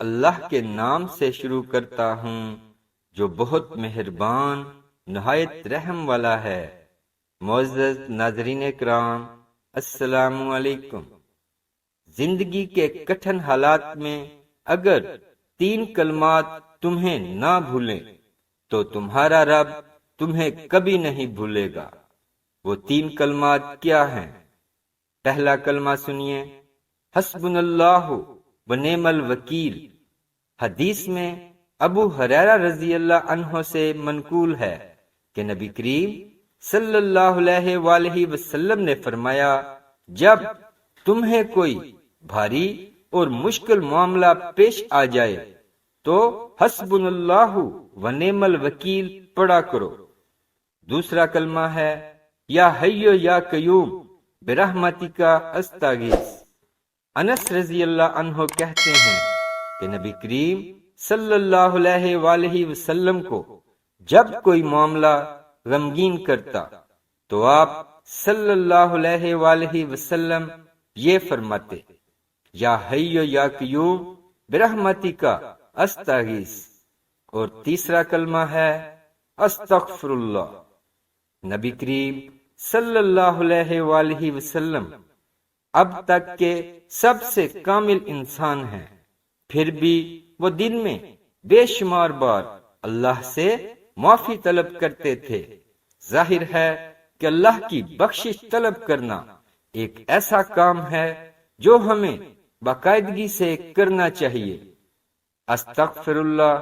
اللہ کے نام سے شروع کرتا ہوں جو بہت مہربان نہایت رحم والا ہے۔ معزز ناظرین کرام، السلام علیکم۔ زندگی کے کٹھن حالات میں اگر 3 کلمات تمہیں نہ بھولیں تو تمہارا رب تمہیں کبھی نہیں بھولے گا۔ وہ 3 کلمات کیا ہیں؟ پہلا کلمہ سنیے، حسبنا اللہ ونعم الوکیل۔ حدیث میں ابو ہریرہ رضی اللہ عنہ سے منقول ہے کہ نبی کریم صلی اللہ علیہ وآلہ وسلم نے فرمایا، جب تمہیں کوئی بھاری اور مشکل معاملہ پیش آ جائے تو حسبنا اللہ ونعم الوکیل پڑھا کرو۔ دوسرا کلمہ ہے، یا حی یا قیوم برحمتک استغیث۔ انس رضی اللہ عنہ کہتے ہیں کہ نبی کریم صلی اللہ علیہ وآلہ وسلم کو جب کوئی معاملہ غمگین کرتا تو آپ صلی اللہ علیہ وآلہ وسلم یہ فرماتے، یا حی یا قیوم برحمتک استغیث۔ اور تیسرا کلمہ ہے، استغفر اللہ۔ نبی کریم صلی اللہ علیہ وآلہ وسلم اب تک کے سب سے کامل انسان ہیں، پھر بھی وہ دن میں بے شمار بار اللہ سے معافی طلب کرتے تھے۔ ظاہر ہے کہ اللہ کی بخشش طلب کرنا ایک ایسا کام ہے جو ہمیں باقاعدگی سے کرنا چاہیے۔ استغفر اللہ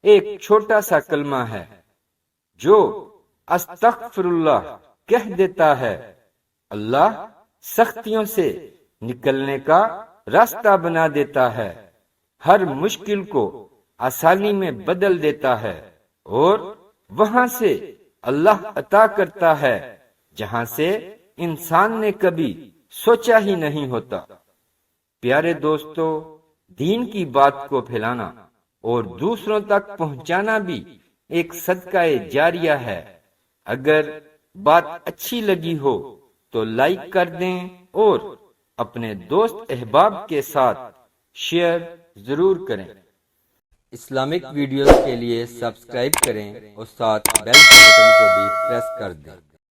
ایک چھوٹا سا کلمہ ہے، جو استغفر اللہ کہہ دیتا ہے اللہ سختیوں سے نکلنے کا راستہ بنا دیتا ہے، ہر مشکل کو آسانی میں بدل دیتا ہے، اور وہاں سے اللہ عطا کرتا ہے جہاں سے انسان نے کبھی سوچا ہی نہیں ہوتا۔ پیارے دوستو، دین کی بات کو پھیلانا اور دوسروں تک پہنچانا بھی ایک صدقہ جاریہ ہے۔ اگر بات اچھی لگی ہو تو لائک کر دیں اور اپنے دوست احباب کے ساتھ شیئر ضرور کریں۔ اسلامک ویڈیوز کے لیے سبسکرائب کریں اور ساتھ بیل کے بٹن کو بھی پریس کر دیں۔